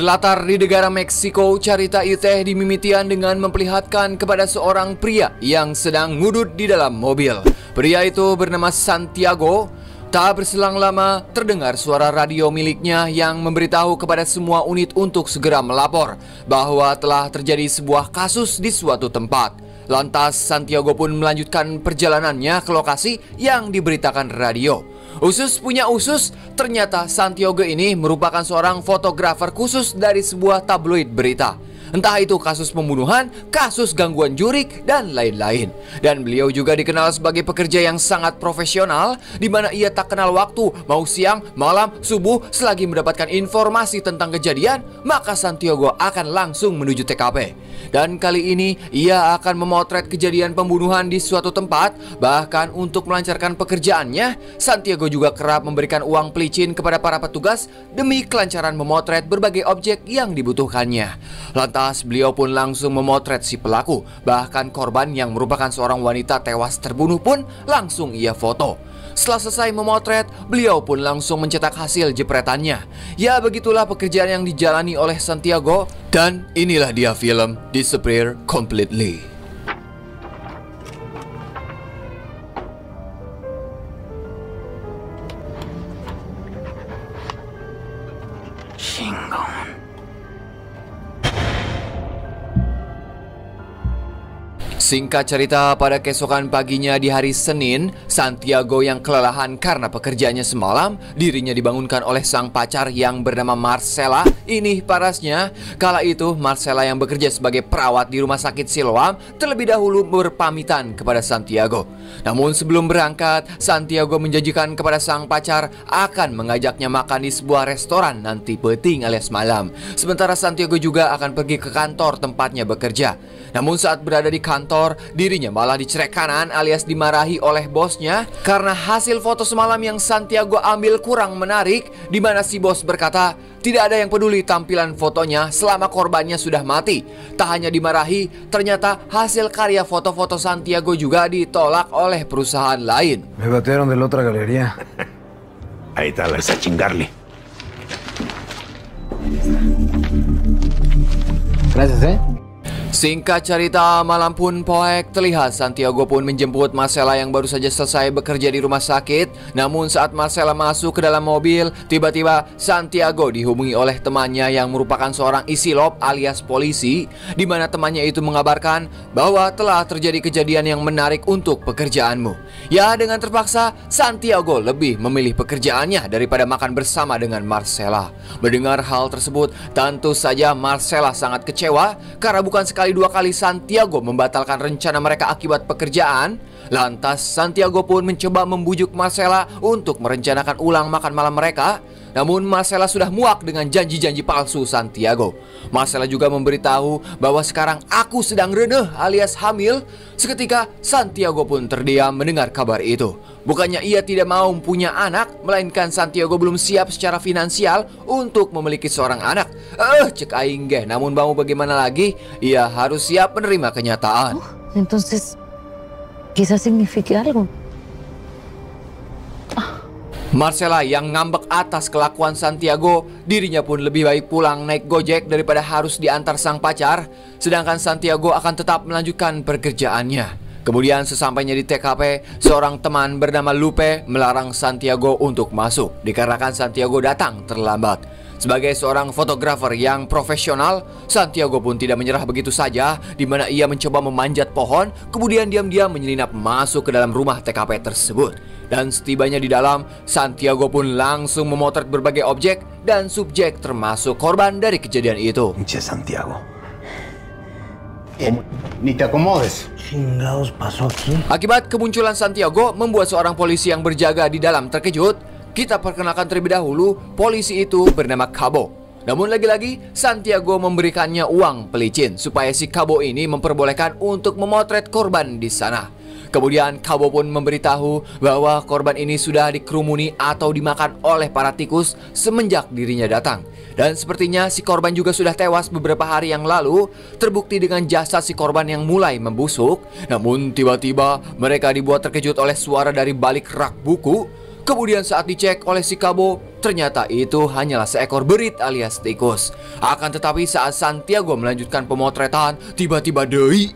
Berlatar di negara Meksiko, cerita iteh dimimitian dengan memperlihatkan kepada seorang pria yang sedang ngudut di dalam mobil. Pria itu bernama Santiago. Tak berselang lama, terdengar suara radio miliknya yang memberitahu kepada semua unit untuk segera melapor bahwa telah terjadi sebuah kasus di suatu tempat. Lantas Santiago pun melanjutkan perjalanannya ke lokasi yang diberitakan radio. Usus punya usus, ternyata Santiago ini merupakan seorang fotografer khusus dari sebuah tabloid berita. Entah itu kasus pembunuhan, kasus gangguan jurik, dan lain-lain. Dan beliau juga dikenal sebagai pekerja yang sangat profesional, di mana ia tak kenal waktu, mau siang, malam, subuh, selagi mendapatkan informasi tentang kejadian, maka Santiago akan langsung menuju TKP. Dan kali ini ia akan memotret kejadian pembunuhan di suatu tempat. Bahkan untuk melancarkan pekerjaannya, Santiago juga kerap memberikan uang pelicin kepada para petugas demi kelancaran memotret berbagai objek yang dibutuhkannya. Lantas beliau pun langsung memotret si pelaku. Bahkan korban yang merupakan seorang wanita tewas terbunuh pun langsung ia foto. Setelah selesai memotret, beliau pun langsung mencetak hasil jepretannya. Ya, begitulah pekerjaan yang dijalani oleh Santiago. Dan inilah dia film Disappear Completely. Singkat cerita, pada keesokan paginya di hari Senin, Santiago yang kelelahan karena pekerjaannya semalam, dirinya dibangunkan oleh sang pacar yang bernama Marcela. Ini parasnya, kala itu Marcela yang bekerja sebagai perawat di rumah sakit Siloam terlebih dahulu berpamitan kepada Santiago. Namun sebelum berangkat, Santiago menjanjikan kepada sang pacar akan mengajaknya makan di sebuah restoran nanti peting alias malam. Sementara Santiago juga akan pergi ke kantor tempatnya bekerja. Namun saat berada di kantor, dirinya malah dicerek kanan alias dimarahi oleh bosnya karena hasil foto semalam yang Santiago ambil kurang menarik, di mana si bos berkata tidak ada yang peduli tampilan fotonya selama korbannya sudah mati. Tak hanya dimarahi, ternyata hasil karya foto-foto Santiago juga ditolak oleh perusahaan lain. Me batearon de la otra galería. Ahí está, a chingarle. Gracias, Singkat cerita, malam pun poek terlihat Santiago pun menjemput Marcela yang baru saja selesai bekerja di rumah sakit. Namun saat Marcela masuk ke dalam mobil, tiba-tiba Santiago dihubungi oleh temannya yang merupakan seorang isilop alias polisi, di mana temannya itu mengabarkan bahwa telah terjadi kejadian yang menarik untuk pekerjaanmu. Ya, dengan terpaksa Santiago lebih memilih pekerjaannya daripada makan bersama dengan Marcela. Mendengar hal tersebut, tentu saja Marcela sangat kecewa karena bukan sekali dua kali Santiago membatalkan rencana mereka akibat pekerjaan. Lantas Santiago pun mencoba membujuk Marcela untuk merencanakan ulang makan malam mereka. Namun Marcela sudah muak dengan janji-janji palsu Santiago. Marcela juga memberitahu bahwa sekarang aku sedang reneh alias hamil. Seketika Santiago pun terdiam mendengar kabar itu. Bukannya ia tidak mau punya anak, melainkan Santiago belum siap secara finansial untuk memiliki seorang anak. Cek aing geh, namun mau bagaimana lagi, ia harus siap menerima kenyataan. Entonces, quizás signifique algo. Marcela yang ngambek atas kelakuan Santiago, dirinya pun lebih baik pulang naik Gojek daripada harus diantar sang pacar. Sedangkan Santiago akan tetap melanjutkan pekerjaannya. Kemudian sesampainya di TKP, seorang teman bernama Lupe melarang Santiago untuk masuk dikarenakan Santiago datang terlambat. Sebagai seorang fotografer yang profesional, Santiago pun tidak menyerah begitu saja, di mana ia mencoba memanjat pohon, kemudian diam-diam menyelinap masuk ke dalam rumah TKP tersebut. Dan setibanya di dalam, Santiago pun langsung memotret berbagai objek dan subjek termasuk korban dari kejadian itu. Pinche Santiago. Ni te acomodes. Chingados pasó aquí. Akibat kemunculan Santiago membuat seorang polisi yang berjaga di dalam terkejut. Kita perkenalkan terlebih dahulu, polisi itu bernama Cabo. Namun lagi-lagi Santiago memberikannya uang pelicin supaya si Cabo ini memperbolehkan untuk memotret korban di sana. Kemudian Cabo pun memberitahu bahwa korban ini sudah dikerumuni atau dimakan oleh para tikus semenjak dirinya datang. Dan sepertinya si korban juga sudah tewas beberapa hari yang lalu, terbukti dengan jasad si korban yang mulai membusuk. Namun tiba-tiba mereka dibuat terkejut oleh suara dari balik rak buku. Kemudian saat dicek oleh si Cabo, ternyata itu hanyalah seekor berit alias tikus. Akan tetapi saat Santiago melanjutkan pemotretan, tiba-tiba deui.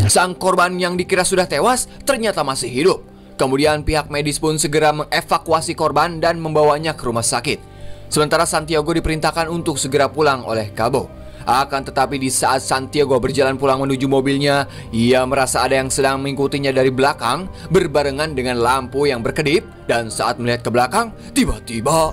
Sang korban yang dikira sudah tewas ternyata masih hidup. Kemudian pihak medis pun segera mengevakuasi korban dan membawanya ke rumah sakit. Sementara Santiago diperintahkan untuk segera pulang oleh Cabo. Akan tetapi di saat Santiago berjalan pulang menuju mobilnya, ia merasa ada yang sedang mengikutinya dari belakang berbarengan dengan lampu yang berkedip. Dan saat melihat ke belakang, tiba-tiba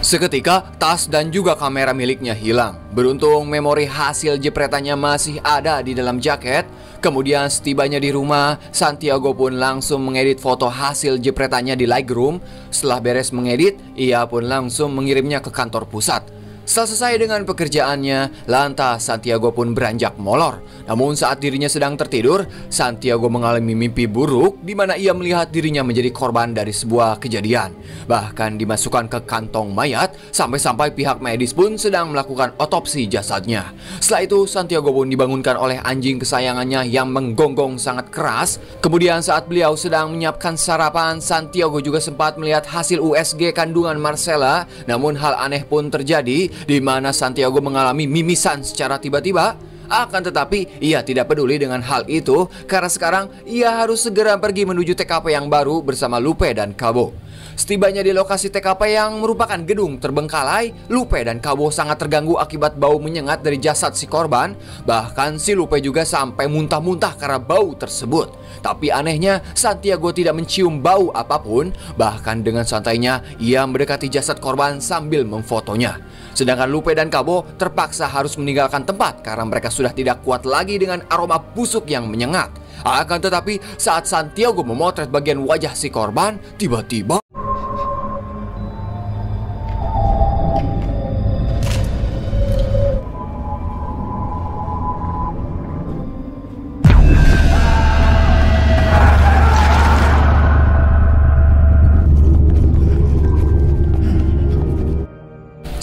seketika, tas dan juga kamera miliknya hilang. Beruntung memori hasil jepretannya masih ada di dalam jaket. Kemudian setibanya di rumah, Santiago pun langsung mengedit foto hasil jepretannya di Lightroom. Setelah beres mengedit, ia pun langsung mengirimnya ke kantor pusat. Setelah selesai dengan pekerjaannya, lantas Santiago pun beranjak molor. Namun saat dirinya sedang tertidur, Santiago mengalami mimpi buruk di mana ia melihat dirinya menjadi korban dari sebuah kejadian. Bahkan dimasukkan ke kantong mayat, sampai-sampai pihak medis pun sedang melakukan otopsi jasadnya. Setelah itu, Santiago pun dibangunkan oleh anjing kesayangannya yang menggonggong sangat keras. Kemudian saat beliau sedang menyiapkan sarapan, Santiago juga sempat melihat hasil USG kandungan Marcella. Namun hal aneh pun terjadi, di mana Santiago mengalami mimisan secara tiba-tiba. Akan tetapi ia tidak peduli dengan hal itu karena sekarang ia harus segera pergi menuju TKP yang baru bersama Lupe dan Cabo. Setibanya di lokasi TKP yang merupakan gedung terbengkalai, Lupe dan Cabo sangat terganggu akibat bau menyengat dari jasad si korban. Bahkan si Lupe juga sampai muntah-muntah karena bau tersebut. Tapi anehnya Santiago tidak mencium bau apapun. Bahkan dengan santainya ia mendekati jasad korban sambil memfotonya. Sedangkan Lupe dan Cabo terpaksa harus meninggalkan tempat karena mereka sudah tidak kuat lagi dengan aroma busuk yang menyengat. Akan tetapi saat Santiago memotret bagian wajah si korban, tiba-tiba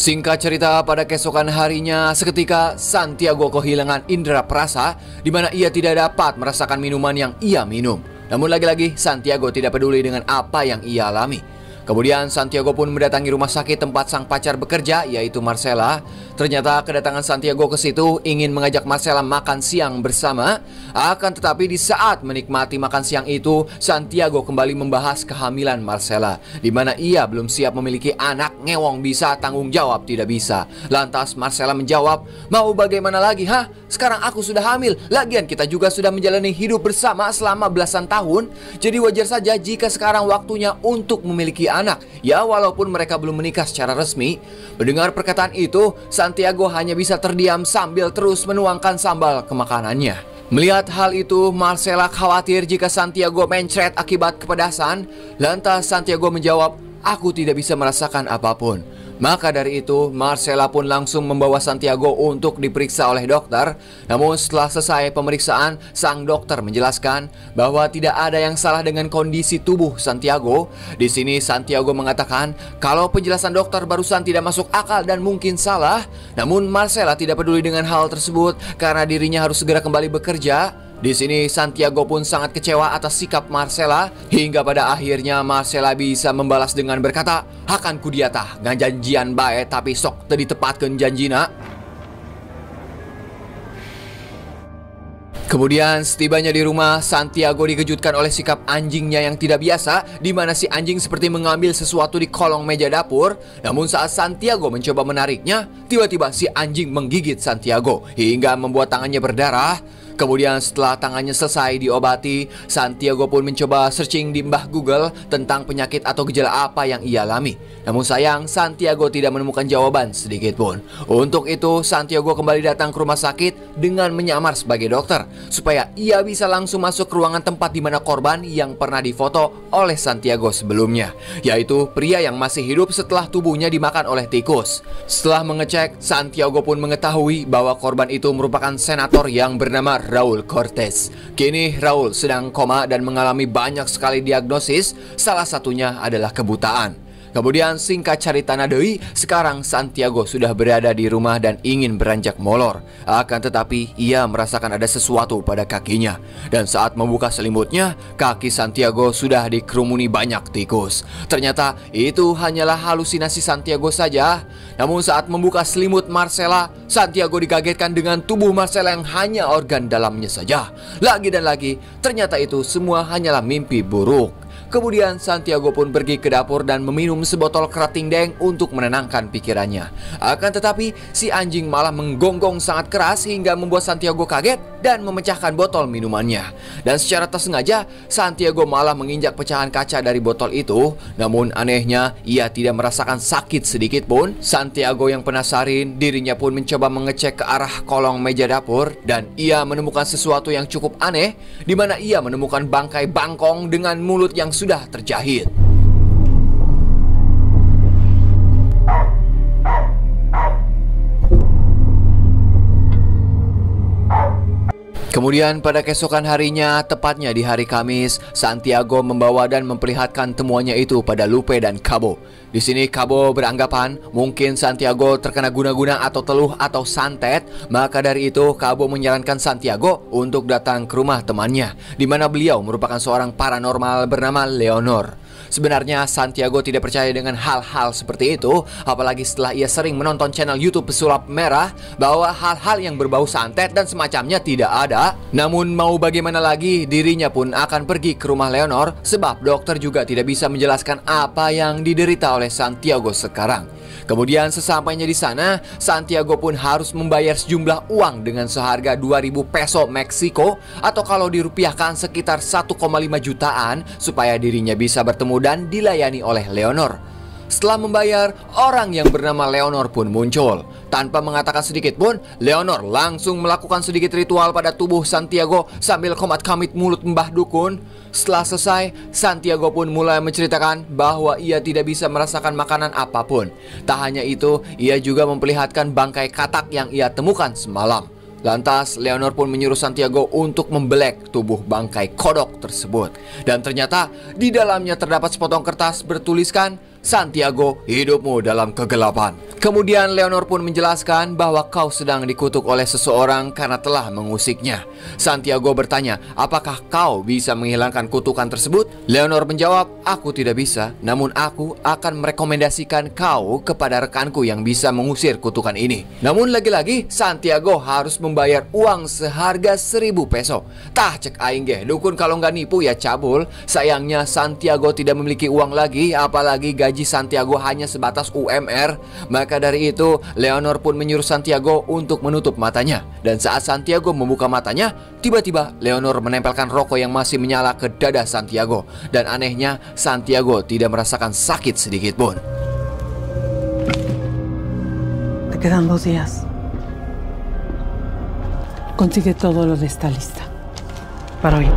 singkat cerita, pada keesokan harinya, seketika Santiago kehilangan indera perasa, di mana ia tidak dapat merasakan minuman yang ia minum. Namun lagi-lagi, Santiago tidak peduli dengan apa yang ia alami. Kemudian Santiago pun mendatangi rumah sakit tempat sang pacar bekerja, yaitu Marcella. Ternyata kedatangan Santiago ke situ ingin mengajak Marcella makan siang bersama. Akan tetapi di saat menikmati makan siang itu, Santiago kembali membahas kehamilan Marcella, di mana ia belum siap memiliki anak. Ngewong bisa, tanggung jawab tidak bisa. Lantas Marcella menjawab, "Mau bagaimana lagi, hah? Sekarang aku sudah hamil. Lagian kita juga sudah menjalani hidup bersama selama belasan tahun. Jadi wajar saja jika sekarang waktunya untuk memiliki anak. Ya, walaupun mereka belum menikah secara resmi." Mendengar perkataan itu, Santiago hanya bisa terdiam sambil terus menuangkan sambal ke makanannya. Melihat hal itu, Marcella khawatir jika Santiago mencret akibat kepedasan. Lantas Santiago menjawab, "Aku tidak bisa merasakan apapun." Maka dari itu, Marcella pun langsung membawa Santiago untuk diperiksa oleh dokter. Namun setelah selesai pemeriksaan, sang dokter menjelaskan bahwa tidak ada yang salah dengan kondisi tubuh Santiago. Di sini Santiago mengatakan kalau penjelasan dokter barusan tidak masuk akal dan mungkin salah. Namun Marcella tidak peduli dengan hal tersebut karena dirinya harus segera kembali bekerja. Di sini Santiago pun sangat kecewa atas sikap Marcella, hingga pada akhirnya Marcella bisa membalas dengan berkata, "Hakan kudiatah ngajanjian bae tapi sok teu ditepatkeun janjina." Kemudian setibanya di rumah, Santiago dikejutkan oleh sikap anjingnya yang tidak biasa, di mana si anjing seperti mengambil sesuatu di kolong meja dapur. Namun saat Santiago mencoba menariknya, tiba-tiba si anjing menggigit Santiago hingga membuat tangannya berdarah. Kemudian setelah tangannya selesai diobati, Santiago pun mencoba searching di mbah Google tentang penyakit atau gejala apa yang ia alami. Namun sayang, Santiago tidak menemukan jawaban sedikit pun. Untuk itu, Santiago kembali datang ke rumah sakit dengan menyamar sebagai dokter, supaya ia bisa langsung masuk ke ruangan tempat di mana korban yang pernah difoto oleh Santiago sebelumnya, yaitu pria yang masih hidup setelah tubuhnya dimakan oleh tikus. Setelah mengecek, Santiago pun mengetahui bahwa korban itu merupakan senator yang bernama Raul Cortez. Kini Raul sedang koma dan mengalami banyak sekali diagnosis, salah satunya adalah kebutaan. Kemudian singkat cerita deui, sekarang Santiago sudah berada di rumah dan ingin beranjak molor. Akan tetapi ia merasakan ada sesuatu pada kakinya. Dan saat membuka selimutnya, kaki Santiago sudah dikerumuni banyak tikus. Ternyata itu hanyalah halusinasi Santiago saja. Namun saat membuka selimut Marcella, Santiago dikagetkan dengan tubuh Marcella yang hanya organ dalamnya saja. Lagi dan lagi, ternyata itu semua hanyalah mimpi buruk. Kemudian Santiago pun pergi ke dapur dan meminum sebotol kerating deng untuk menenangkan pikirannya. Akan tetapi si anjing malah menggonggong sangat keras hingga membuat Santiago kaget dan memecahkan botol minumannya. Dan secara tak sengaja Santiago malah menginjak pecahan kaca dari botol itu. Namun anehnya ia tidak merasakan sakit sedikit pun. Santiago yang penasaran, dirinya pun mencoba mengecek ke arah kolong meja dapur dan ia menemukan sesuatu yang cukup aneh, di mana ia menemukan bangkai bangkong dengan mulut yang sudah terjahit. Kemudian pada keesokan harinya, tepatnya di hari Kamis, Santiago membawa dan memperlihatkan temuannya itu pada Lupe dan Cabo. Di sini Cabo beranggapan mungkin Santiago terkena guna-guna atau teluh atau santet. Maka dari itu Cabo menyarankan Santiago untuk datang ke rumah temannya, di mana beliau merupakan seorang paranormal bernama Leonor. Sebenarnya Santiago tidak percaya dengan hal-hal seperti itu, apalagi setelah ia sering menonton channel YouTube Pesulap Merah bahwa hal-hal yang berbau santet dan semacamnya tidak ada. Namun mau bagaimana lagi, dirinya pun akan pergi ke rumah Leonor sebab dokter juga tidak bisa menjelaskan apa yang diderita oleh Santiago sekarang. Kemudian sesampainya di sana, Santiago pun harus membayar sejumlah uang dengan seharga 2.000 peso Meksiko atau kalau dirupiahkan sekitar 1,5 jutaan supaya dirinya bisa bertemu dan dilayani oleh Leonor. Setelah membayar, orang yang bernama Leonor pun muncul. Tanpa mengatakan sedikit pun, Leonor langsung melakukan sedikit ritual pada tubuh Santiago sambil komat kamit mulut Mbah Dukun. Setelah selesai, Santiago pun mulai menceritakan bahwa ia tidak bisa merasakan makanan apapun. Tak hanya itu, ia juga memperlihatkan bangkai katak yang ia temukan semalam. Lantas, Leonor pun menyuruh Santiago untuk membelek tubuh bangkai kodok tersebut. Dan ternyata, di dalamnya terdapat sepotong kertas bertuliskan, Santiago, hidupmu dalam kegelapan. Kemudian Leonor pun menjelaskan bahwa kau sedang dikutuk oleh seseorang karena telah mengusiknya. Santiago bertanya, apakah kau bisa menghilangkan kutukan tersebut? Leonor menjawab, aku tidak bisa, namun aku akan merekomendasikan kau kepada rekanku yang bisa mengusir kutukan ini. Namun lagi-lagi Santiago harus membayar uang seharga 1.000 peso. Tah cek aing ge, dukun kalau nggak nipu ya cabul. Sayangnya Santiago tidak memiliki uang lagi, apalagi gaji Santiago hanya sebatas UMR. Maka dari itu Leonor pun menyuruh Santiago untuk menutup matanya. Dan saat Santiago membuka matanya, tiba-tiba Leonor menempelkan rokok yang masih menyala ke dada Santiago. Dan anehnya Santiago tidak merasakan sakit sedikit pun. Te quedan 2 días. Consigue todo lo de esta lista para hoy.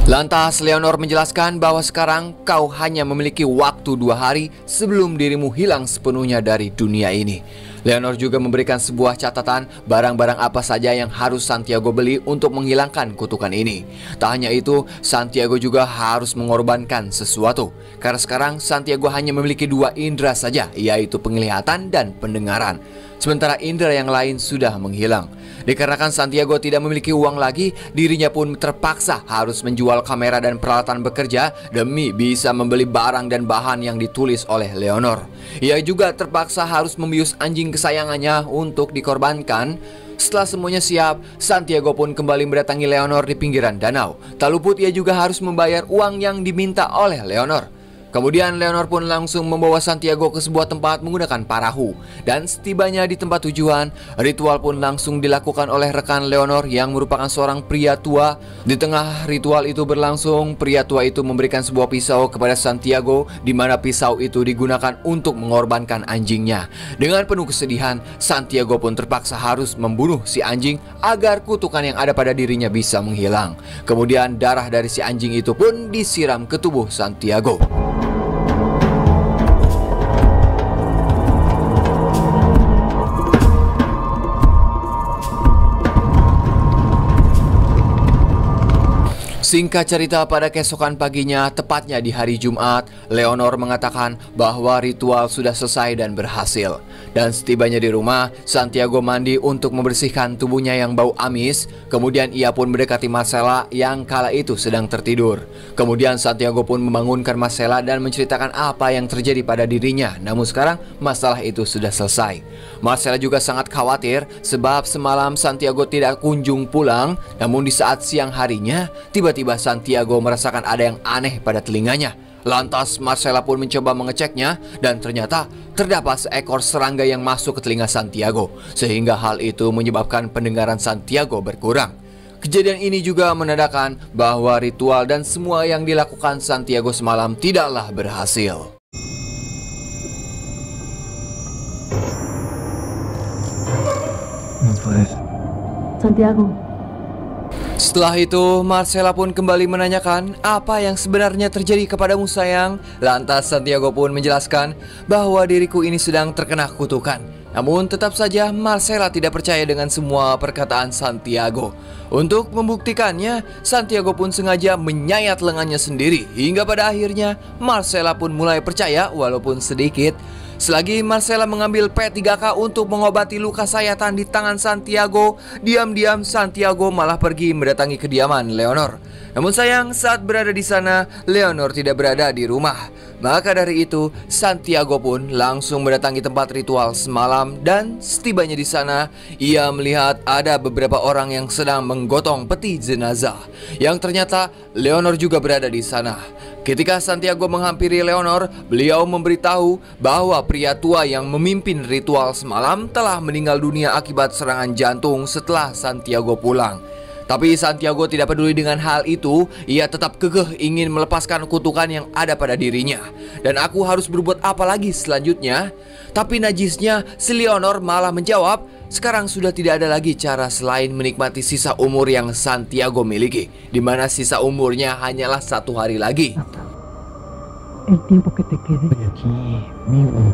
Lantas Leonor menjelaskan bahwa sekarang kau hanya memiliki waktu 2 hari sebelum dirimu hilang sepenuhnya dari dunia ini. Leonor juga memberikan sebuah catatan barang-barang apa saja yang harus Santiago beli untuk menghilangkan kutukan ini. Tak hanya itu, Santiago juga harus mengorbankan sesuatu. Karena sekarang Santiago hanya memiliki 2 indera saja, yaitu penglihatan dan pendengaran. Sementara indera yang lain sudah menghilang. Dikarenakan Santiago tidak memiliki uang lagi, dirinya pun terpaksa harus menjual kamera dan peralatan bekerja demi bisa membeli barang dan bahan yang ditulis oleh Leonor. Ia juga terpaksa harus membius anjing kesayangannya untuk dikorbankan. Setelah semuanya siap, Santiago pun kembali mendatangi Leonor di pinggiran danau. Tak luput ia juga harus membayar uang yang diminta oleh Leonor. Kemudian Leonor pun langsung membawa Santiago ke sebuah tempat menggunakan perahu. Dan setibanya di tempat tujuan, ritual pun langsung dilakukan oleh rekan Leonor yang merupakan seorang pria tua. Di tengah ritual itu berlangsung, pria tua itu memberikan sebuah pisau kepada Santiago, di mana pisau itu digunakan untuk mengorbankan anjingnya. Dengan penuh kesedihan, Santiago pun terpaksa harus membunuh si anjing agar kutukan yang ada pada dirinya bisa menghilang. Kemudian darah dari si anjing itu pun disiram ke tubuh Santiago. Singkat cerita, pada keesokan paginya, tepatnya di hari Jumat, Leonor mengatakan bahwa ritual sudah selesai dan berhasil. Dan setibanya di rumah, Santiago mandi untuk membersihkan tubuhnya yang bau amis. Kemudian ia pun mendekati Marcela yang kala itu sedang tertidur. Kemudian Santiago pun membangunkan Marcela dan menceritakan apa yang terjadi pada dirinya. Namun sekarang masalah itu sudah selesai. Marcela juga sangat khawatir sebab semalam Santiago tidak kunjung pulang. Namun di saat siang harinya, tiba-tiba Santiago merasakan ada yang aneh pada telinganya. Lantas Marcela pun mencoba mengeceknya dan ternyata terdapat seekor serangga yang masuk ke telinga Santiago, sehingga hal itu menyebabkan pendengaran Santiago berkurang. Kejadian ini juga menandakan bahwa ritual dan semua yang dilakukan Santiago semalam tidaklah berhasil. Santiago. Setelah itu, Marcela pun kembali menanyakan apa yang sebenarnya terjadi kepadamu sayang. Lantas Santiago pun menjelaskan bahwa diriku ini sedang terkena kutukan. Namun tetap saja Marcela tidak percaya dengan semua perkataan Santiago. Untuk membuktikannya, Santiago pun sengaja menyayat lengannya sendiri. Hingga pada akhirnya Marcela pun mulai percaya walaupun sedikit. Selagi Marcela mengambil P3K untuk mengobati luka sayatan di tangan Santiago, diam-diam Santiago malah pergi mendatangi kediaman Leonor. Namun sayang, saat berada di sana, Leonor tidak berada di rumah. Maka dari itu, Santiago pun langsung mendatangi tempat ritual semalam dan setibanya di sana, ia melihat ada beberapa orang yang sedang menggotong peti jenazah. Yang ternyata Leonor juga berada di sana. Ketika Santiago menghampiri Leonor, beliau memberitahu bahwa pria tua yang memimpin ritual semalam telah meninggal dunia akibat serangan jantung setelah Santiago pulang. Tapi Santiago tidak peduli dengan hal itu, ia tetap kekeh ingin melepaskan kutukan yang ada pada dirinya. Dan aku harus berbuat apa lagi selanjutnya? Tapi najisnya, si Leonor malah menjawab, sekarang sudah tidak ada lagi cara selain menikmati sisa umur yang Santiago miliki, di mana sisa umurnya hanyalah 1 hari lagi. El tiempo que te quede aquí, amigo.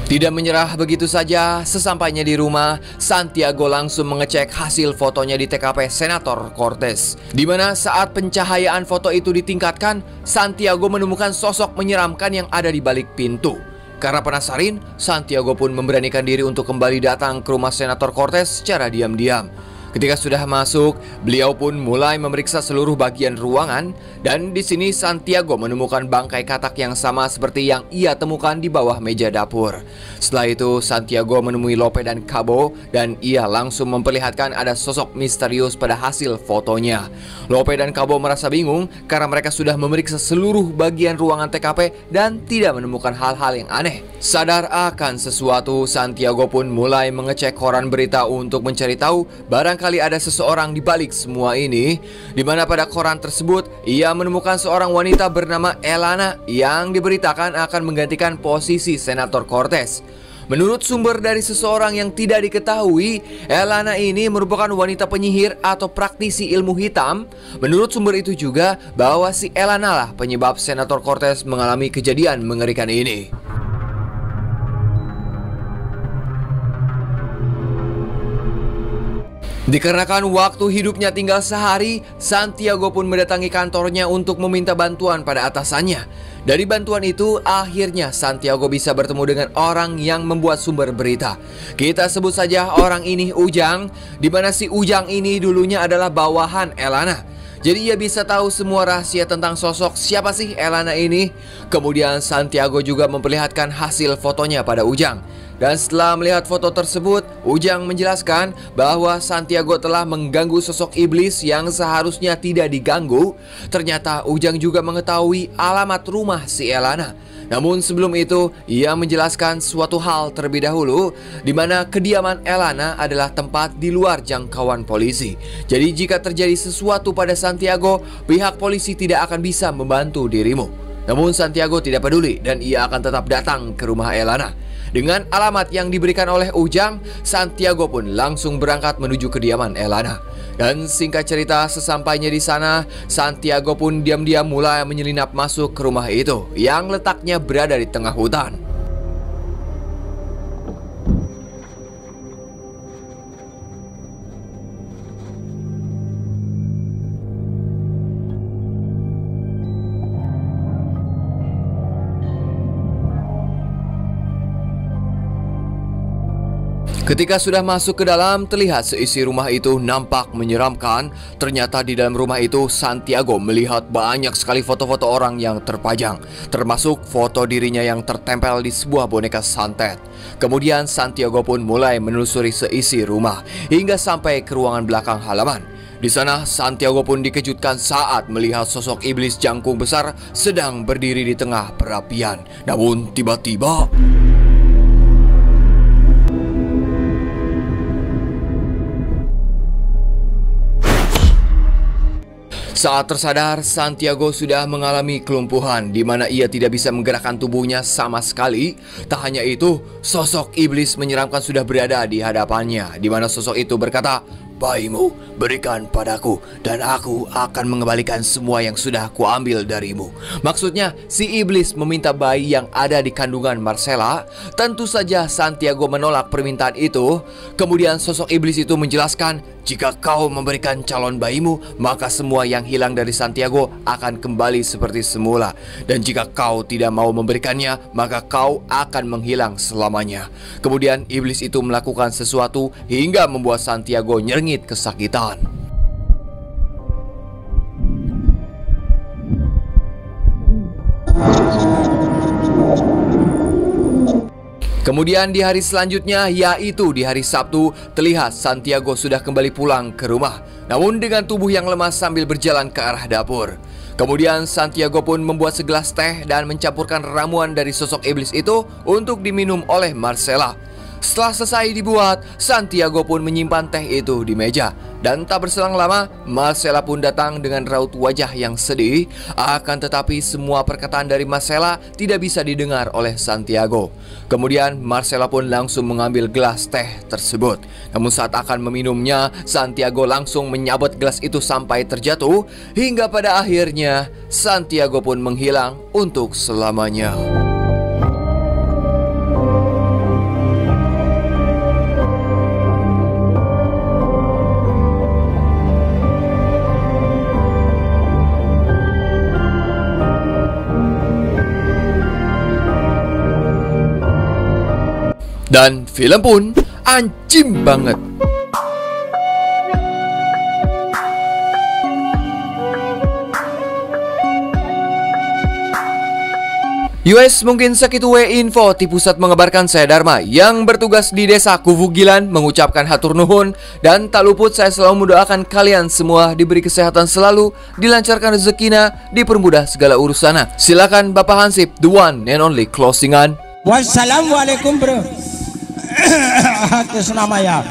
Tidak menyerah begitu saja, sesampainya di rumah, Santiago langsung mengecek hasil fotonya di TKP Senator Cortez. Di mana saat pencahayaan foto itu ditingkatkan, Santiago menemukan sosok menyeramkan yang ada di balik pintu. Karena penasaran, Santiago pun memberanikan diri untuk kembali datang ke rumah Senator Cortez secara diam-diam. Ketika sudah masuk, beliau pun mulai memeriksa seluruh bagian ruangan dan di sini Santiago menemukan bangkai katak yang sama seperti yang ia temukan di bawah meja dapur. Setelah itu, Santiago menemui Lope dan Cabo dan ia langsung memperlihatkan ada sosok misterius pada hasil fotonya. Lope dan Cabo merasa bingung karena mereka sudah memeriksa seluruh bagian ruangan TKP dan tidak menemukan hal-hal yang aneh. Sadar akan sesuatu, Santiago pun mulai mengecek koran berita untuk mencari tahu barangkali ada seseorang di balik semua ini, di mana pada koran tersebut ia menemukan seorang wanita bernama Elana yang diberitakan akan menggantikan posisi Senator Cortez. Menurut sumber dari seseorang yang tidak diketahui, Elana ini merupakan wanita penyihir atau praktisi ilmu hitam. Menurut sumber itu juga bahwa si Elana lah penyebab Senator Cortez mengalami kejadian mengerikan ini. Dikarenakan waktu hidupnya tinggal sehari, Santiago pun mendatangi kantornya untuk meminta bantuan pada atasannya. Dari bantuan itu, akhirnya Santiago bisa bertemu dengan orang yang membuat sumber berita. Kita sebut saja orang ini Ujang, di mana si Ujang ini dulunya adalah bawahan Elana. Jadi ia bisa tahu semua rahasia tentang sosok siapa sih Elana ini. Kemudian Santiago juga memperlihatkan hasil fotonya pada Ujang. Dan setelah melihat foto tersebut, Ujang menjelaskan bahwa Santiago telah mengganggu sosok iblis yang seharusnya tidak diganggu. Ternyata Ujang juga mengetahui alamat rumah si Elana. Namun sebelum itu, ia menjelaskan suatu hal terlebih dahulu, di mana kediaman Elana adalah tempat di luar jangkauan polisi. Jadi jika terjadi sesuatu pada Santiago, pihak polisi tidak akan bisa membantu dirimu. Namun Santiago tidak peduli dan ia akan tetap datang ke rumah Elana. Dengan alamat yang diberikan oleh Ujang, Santiago pun langsung berangkat menuju kediaman Elana. Dan singkat cerita, sesampainya di sana, Santiago pun diam-diam mulai menyelinap masuk ke rumah itu yang letaknya berada di tengah hutan. Ketika sudah masuk ke dalam, terlihat seisi rumah itu nampak menyeramkan. Ternyata di dalam rumah itu Santiago melihat banyak sekali foto-foto orang yang terpajang, termasuk foto dirinya yang tertempel di sebuah boneka santet. Kemudian Santiago pun mulai menelusuri seisi rumah hingga sampai ke ruangan belakang halaman. Di sana Santiago pun dikejutkan saat melihat sosok iblis jangkung besar sedang berdiri di tengah perapian. Namun tiba-tiba saat tersadar, Santiago sudah mengalami kelumpuhan di mana ia tidak bisa menggerakkan tubuhnya sama sekali. Tak hanya itu, sosok iblis menyeramkan sudah berada di hadapannya, di mana sosok itu berkata, "Bayimu berikan padaku dan aku akan mengembalikan semua yang sudah kuambil darimu." Maksudnya si iblis meminta bayi yang ada di kandungan Marcella. Tentu saja Santiago menolak permintaan itu. Kemudian sosok iblis itu menjelaskan, "Jika kau memberikan calon bayimu, maka semua yang hilang dari Santiago akan kembali seperti semula. Dan jika kau tidak mau memberikannya, maka kau akan menghilang selamanya." Kemudian iblis itu melakukan sesuatu hingga membuat Santiago nyerengit kesakitan. Kemudian di hari selanjutnya, yaitu di hari Sabtu, terlihat Santiago sudah kembali pulang ke rumah, namun dengan tubuh yang lemas sambil berjalan ke arah dapur. Kemudian Santiago pun membuat segelas teh dan mencampurkan ramuan dari sosok iblis itu untuk diminum oleh Marcella. Setelah selesai dibuat, Santiago pun menyimpan teh itu di meja. Dan tak berselang lama, Marcella pun datang dengan raut wajah yang sedih. Akan tetapi semua perkataan dari Marcella tidak bisa didengar oleh Santiago. Kemudian Marcella pun langsung mengambil gelas teh tersebut. Namun saat akan meminumnya, Santiago langsung menyabet gelas itu sampai terjatuh. Hingga pada akhirnya, Santiago pun menghilang untuk selamanya. Dan film pun anjing banget. US mungkin sekitu info di pusat mengabarkan. Saya Dharma yang bertugas di desa Kuvugilan mengucapkan hatur nuhun. Dan tak luput saya selalu mendoakan kalian semua diberi kesehatan selalu, dilancarkan rezekinya, dipermudah segala urusannya. Silakan Bapak Hansip, the one and only closingan. Wassalamualaikum bro. Atas nama ya.